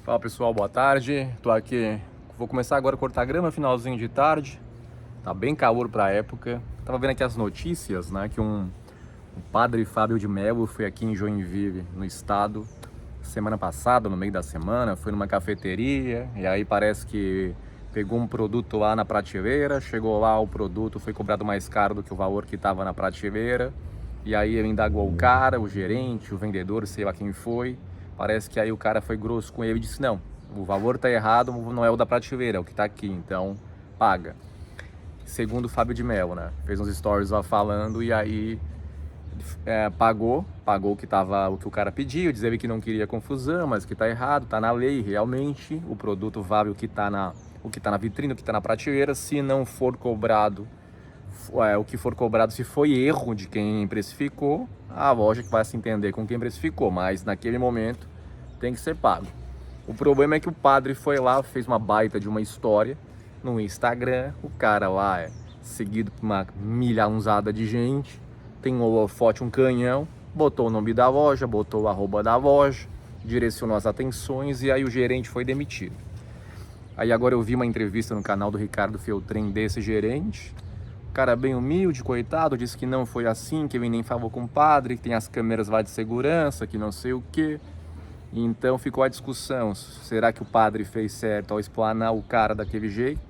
Fala pessoal, boa tarde. Tô aqui, vou começar agora a cortar grama, finalzinho de tarde. Tá bem calor pra época. Tava vendo aqui as notícias, né, que o padre Fábio de Mello foi aqui em Joinville, no estado, semana passada, no meio da semana, foi numa cafeteria e aí parece que pegou um produto lá na prateleira, chegou lá, o produto foi cobrado mais caro do que o valor que estava na prateleira. E aí ele indagou o cara, o gerente, o vendedor, sei lá quem foi. Parece que aí o cara foi grosso com ele e disse: não, o valor tá errado, não é o da prateleira, é o que tá aqui, então paga. Segundo o Fábio de Mello, né? Fez uns stories lá falando e aí pagou o que tava, o que o cara pediu, dizia que não queria confusão, mas que tá errado, tá na lei, realmente o produto vale o que tá na vitrine, o que tá na prateleira. Se não for cobrado, o que for cobrado, se foi erro de quem precificou, a loja que vai se entender com quem precificou, mas naquele momento tem que ser pago. O problema é que o padre foi lá, fez uma baita de uma história no Instagram. O cara lá é seguido por uma milharzada de gente, tem um holofote, um canhão, botou o nome da loja, botou o arroba da loja, direcionou as atenções e aí o gerente foi demitido. Aí agora eu vi uma entrevista no canal do Ricardo Feltrin desse gerente. O cara bem humilde, coitado, disse que não foi assim, que ele nem falou com o padre, que tem as câmeras lá de segurança, que não sei o quê. Então ficou a discussão, será que o padre fez certo ao explanar o cara daquele jeito?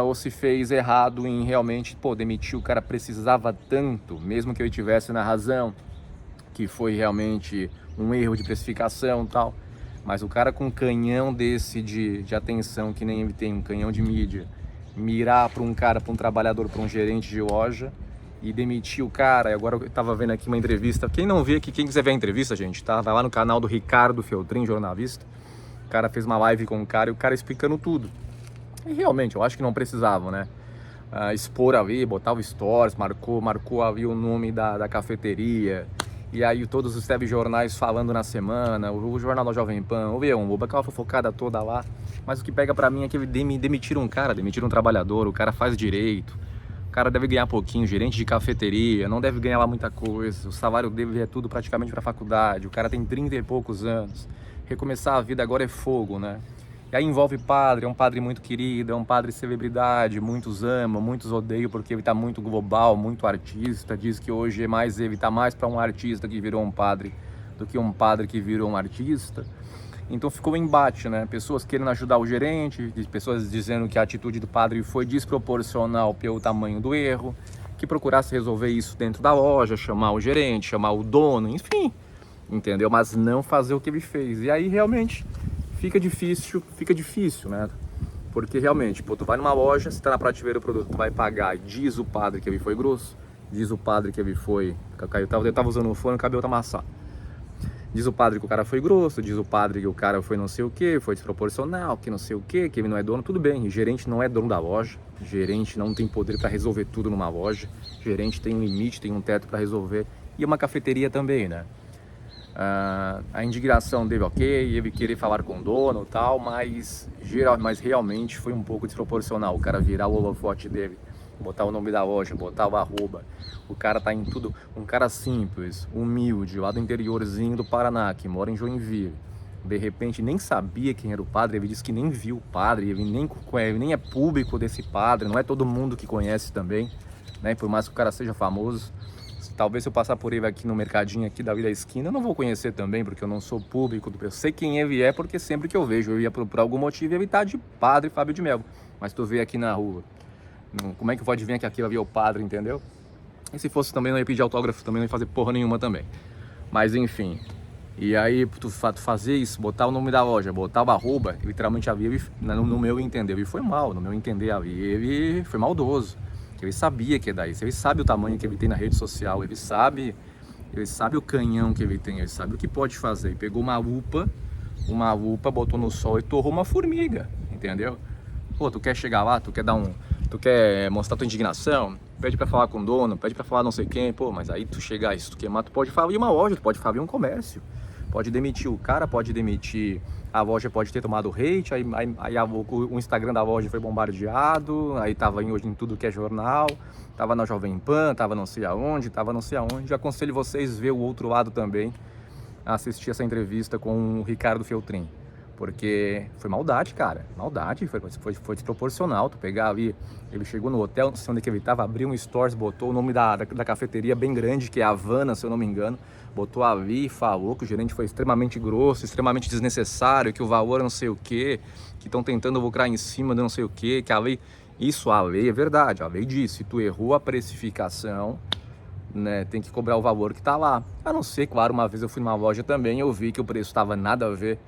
Ou se fez errado em realmente, demitir o cara precisava tanto, mesmo que ele tivesse na razão, que foi realmente um erro de precificação e tal. Mas o cara com um canhão desse de atenção, que nem ele tem, um canhão de mídia, mirar para um cara, para um trabalhador, para um gerente de loja e demitir o cara. E agora eu tava vendo aqui uma entrevista. Quem não vê aqui, quem quiser ver a entrevista, gente, tá? Vai lá no canal do Ricardo Feltrin, jornalista. O cara fez uma live com o cara e o cara explicando tudo. E realmente, eu acho que não precisavam, né? Expor ali, botar o stories, marcou ali o nome da cafeteria. E aí todos os telejornais falando na semana, o Jornal da Jovem Pan, o Leão, aquela fofocada toda lá. Mas o que pega pra mim é que demitiram um cara, demitiram um trabalhador, o cara faz direito, o cara deve ganhar pouquinho, gerente de cafeteria, não deve ganhar lá muita coisa, o salário dele é tudo praticamente pra faculdade, o cara tem 30 e poucos anos, recomeçar a vida agora é fogo, né? E aí envolve padre, é um padre muito querido, é um padre celebridade, muitos amam, muitos odeiam porque ele tá muito global, muito artista, diz que hoje ele tá mais para um artista que virou um padre do que um padre que virou um artista. Então ficou um embate, né? Pessoas querendo ajudar o gerente, pessoas dizendo que a atitude do padre foi desproporcional pelo tamanho do erro, que procurasse resolver isso dentro da loja, chamar o gerente, chamar o dono, enfim, entendeu? Mas não fazer o que ele fez. E aí realmente fica difícil, né? Porque realmente, tu vai numa loja, se tá na prateleira o produto, tu vai pagar, diz o padre que ele foi grosso, diz o padre que ele foi... Eu tava usando o fone, o cabelo tá amassado. Diz o padre que o cara foi grosso, diz o padre que o cara foi não sei o que, foi desproporcional, que não sei o que ele não é dono, tudo bem. Gerente não é dono da loja, gerente não tem poder para resolver tudo numa loja, gerente tem um limite, tem um teto para resolver, e uma cafeteria também, né? A indignação dele, ok, ele querer falar com o dono e tal, mas realmente foi um pouco desproporcional o cara virar o holofote dele, botar o nome da loja, botar o arroba. O cara tá em tudo, um cara simples, humilde, lá do interiorzinho do Paraná, que mora em Joinville. De repente nem sabia quem era o padre, ele disse que nem viu o padre, ele nem é público desse padre, não é todo mundo que conhece também, né? Por mais que o cara seja famoso. Talvez se eu passar por ele aqui no mercadinho aqui da Vila Esquina, eu não vou conhecer também, porque eu não sou público. Eu sei quem ele é, porque sempre que eu vejo, eu ia por algum motivo, ele tá de padre Fábio de Mello. Mas tu vê aqui na rua, como é que pode vir que aquilo ali é o padre, entendeu? E se fosse também, não ia pedir autógrafo, também não ia fazer porra nenhuma também. Mas enfim, e aí tu fazer isso, botar o nome da loja, botar o arroba, literalmente havia, no meu entender, ele foi mal, no meu entender, ele foi maldoso. Ele sabia que é daí, ele sabe o tamanho que ele tem na rede social, ele sabe o canhão que ele tem, ele sabe o que pode fazer. Ele pegou uma lupa, botou no sol e torrou uma formiga, entendeu? Pô, tu quer chegar lá, tu quer mostrar tua indignação, pede pra falar com o dono, pede pra falar não sei quem, pô, mas aí tu chegar, isso tu queimar, tu pode falir uma loja, tu pode falir um comércio, pode demitir o cara, pode demitir, a loja pode ter tomado hate, aí o Instagram da loja foi bombardeado, aí tava hoje em tudo que é jornal, tava na Jovem Pan, tava não sei aonde. Aconselho vocês ver o outro lado também, assistir essa entrevista com o Ricardo Feltrin. Porque foi maldade, cara. Maldade, foi desproporcional. Tu pegar ali, ele chegou no hotel, não sei onde que ele tava, abriu um stories, botou o nome da cafeteria bem grande, que é Havana, se eu não me engano. Botou ali e falou que o gerente foi extremamente grosso, extremamente desnecessário, que o valor é não sei o quê, que estão tentando lucrar em cima de não sei o quê, que a lei... Isso, a lei é verdade, a lei diz, se tu errou a precificação, né, tem que cobrar o valor que tá lá. A não ser, claro, uma vez eu fui numa loja também, eu vi que o preço tava nada a ver.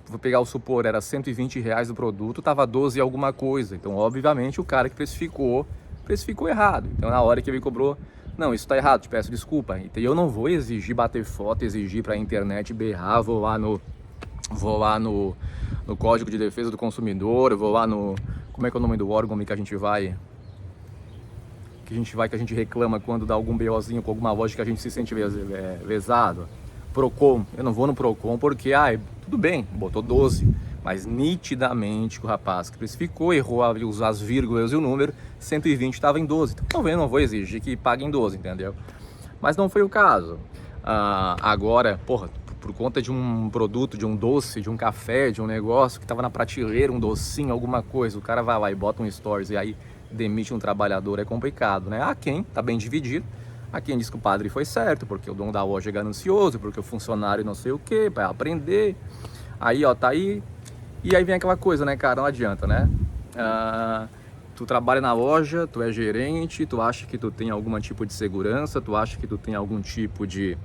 Vou pegar o supor, era R$120 o produto, tava 12 alguma coisa. Então, obviamente, o cara que precificou errado. Então, na hora que ele cobrou, não, isso tá errado, te peço desculpa. Então, eu não vou exigir bater foto, exigir pra internet berrar, vou lá no Código de Defesa do Consumidor, vou lá no... Como é que é o nome do órgão que a gente vai? Que a gente reclama quando dá algum BOzinho com alguma loja que a gente se sente lesado. Procon, eu não vou no Procon porque, tudo bem, botou 12, mas nitidamente o rapaz que precificou, errou a usar as vírgulas e o número, 120 estava em 12, então eu não vou exigir que pague em 12, entendeu? Mas não foi o caso. Agora, porra, por conta de um produto, de um doce, de um café, de um negócio que estava na prateleira, um docinho, alguma coisa, o cara vai lá e bota um stories e aí demite um trabalhador, é complicado, né? Há quem tá bem dividido. Há quem diz que o padre foi certo, porque o dono da loja é ganancioso, porque o funcionário não sei o que, para aprender. Aí, ó, tá aí. E aí vem aquela coisa, né, cara? Não adianta, né? Tu trabalha na loja, tu é gerente, tu acha que tu tem algum tipo de segurança, tu acha que tu tem algum tipo de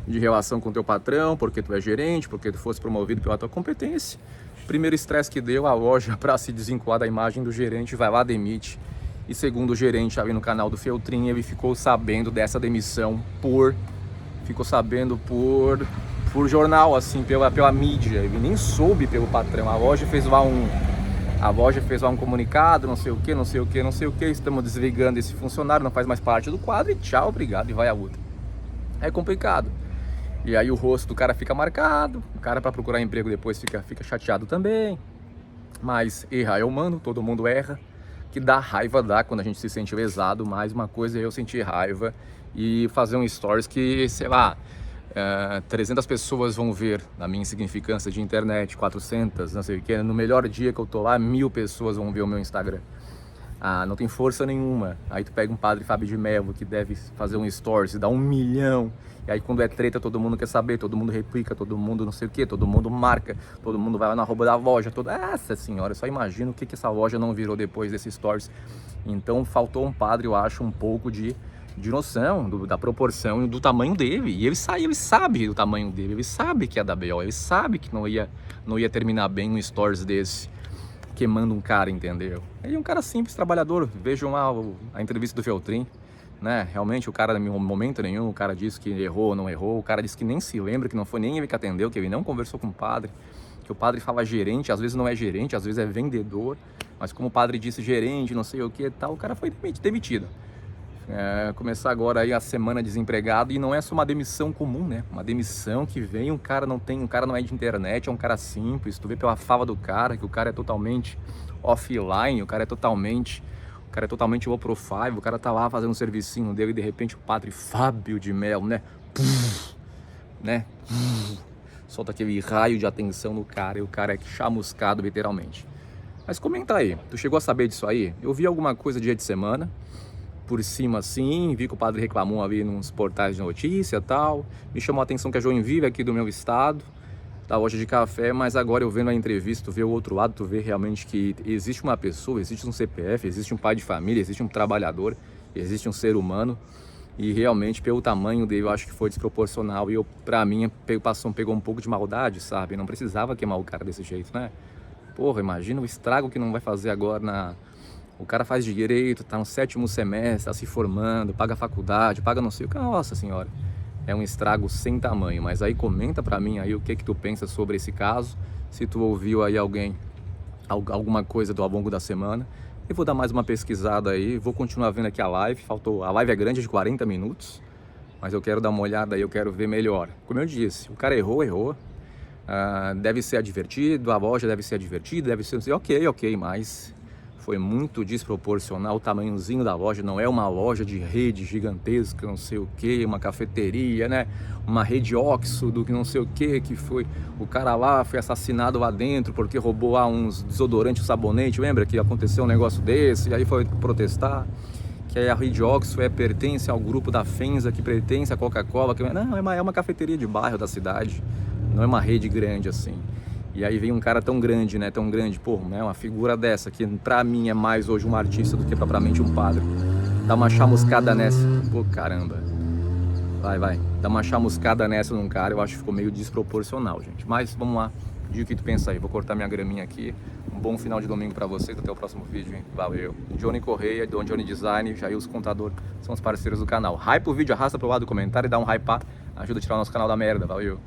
relação com o teu patrão, porque tu é gerente, porque tu fosse promovido pela tua competência. Primeiro estresse que deu a loja para se desvincular da imagem do gerente, vai lá, demite. E segundo o gerente ali no canal do Feltrin, ele ficou sabendo dessa demissão por jornal, assim, pela mídia. Ele nem soube pelo patrão. A loja fez lá um comunicado, não sei o que, estamos desligando esse funcionário, não faz mais parte do quadro e tchau, obrigado, e vai a outra. É complicado. E aí o rosto do cara fica marcado, o cara para procurar emprego depois fica chateado também. Mas errar é humano, todo mundo erra. Que dá raiva quando a gente se sente lesado, mas uma coisa é eu sentir raiva e fazer um stories que, sei lá, 300 pessoas vão ver na minha insignificância de internet, 400, não sei o que, no melhor dia que eu tô lá, 1000 pessoas vão ver o meu Instagram. Não tem força nenhuma. Aí tu pega um padre Fábio de Mello que deve fazer um stories e dá 1 milhão. E aí quando é treta, todo mundo quer saber, todo mundo replica, todo mundo não sei o que, todo mundo marca, todo mundo vai lá na arroba da loja, Nossa senhora, eu só imagino o que essa loja não virou depois desses stories. Então faltou um padre, eu acho, um pouco de noção da proporção e do tamanho dele. E ele sabe do tamanho dele, ele sabe que é da BO, ele sabe que não ia terminar bem um stories desse, queimando um cara, entendeu? E um cara simples, trabalhador. Vejam lá a entrevista do Feltrin, né? Realmente o cara, em momento nenhum, o cara disse que errou ou não errou, o cara disse que nem se lembra, que não foi nem ele que atendeu, que ele não conversou com o padre, que o padre fala gerente, às vezes não é gerente, às vezes é vendedor, mas como o padre disse gerente, não sei o que e tal, o cara foi demitido. Começar agora aí a semana desempregado, e não é só uma demissão comum, né? Uma demissão que vem, um cara não é de internet, é um cara simples, tu vê pela fala do cara, que o cara é totalmente offline, o cara é totalmente low profile, o cara tá lá fazendo um servicinho dele e de repente o padre Fábio de Mello, né? Solta aquele raio de atenção no cara e o cara é chamuscado literalmente. Mas comenta aí, tu chegou a saber disso aí? Eu vi alguma coisa dia de semana, por cima assim, vi que o padre reclamou ali nos portais de notícia e tal, me chamou a atenção que a Joinville aqui do meu estado, da loja de café, mas agora eu vendo a entrevista, tu vê o outro lado, tu vê realmente que existe uma pessoa, existe um CPF, existe um pai de família, existe um trabalhador, existe um ser humano, e realmente pelo tamanho dele eu acho que foi desproporcional, e pra mim pegou um pouco de maldade, sabe? Não precisava queimar o cara desse jeito, né? Porra, imagina o estrago que não vai fazer agora O cara faz direito, tá no 7º semestre, tá se formando, paga faculdade, paga não sei o que. Nossa senhora, é um estrago sem tamanho. Mas aí comenta pra mim aí o que tu pensa sobre esse caso, se tu ouviu aí alguma coisa ao longo da semana. Eu vou dar mais uma pesquisada aí, vou continuar vendo aqui a live. A live é grande, de 40 minutos, mas eu quero dar uma olhada aí, eu quero ver melhor. Como eu disse, o cara errou. Deve ser advertido, a loja deve ser advertida, deve ser... Ok, mas foi muito desproporcional o tamanhozinho da loja. Não é uma loja de rede gigantesca, não sei o que, uma cafeteria, né? Uma rede Oxxo do que não sei o que foi. O cara lá foi assassinado lá dentro porque roubou lá uns desodorantes, sabonete. Lembra que aconteceu um negócio desse? E aí foi protestar. Que a rede Oxxo pertence ao grupo da FEMSA, que pertence à Coca-Cola. Não, é uma cafeteria de bairro da cidade, não é uma rede grande assim. E aí vem um cara tão grande, né? Tão grande, pô, né? Uma figura dessa, que pra mim é mais hoje um artista do que propriamente um padre. Dá uma chamuscada nessa. Pô, caramba. Vai. Dá uma chamuscada nessa num cara, eu acho que ficou meio desproporcional, gente. Mas vamos lá. Diga o que tu pensa aí. Vou cortar minha graminha aqui. Um bom final de domingo pra vocês. Até o próximo vídeo, hein? Valeu. Johnny Correia, Don Johnny Design, Jailson Contador são os parceiros do canal. Hype o vídeo, arrasta pro lado do comentário e dá um hype. Ajuda a tirar o nosso canal da merda. Valeu.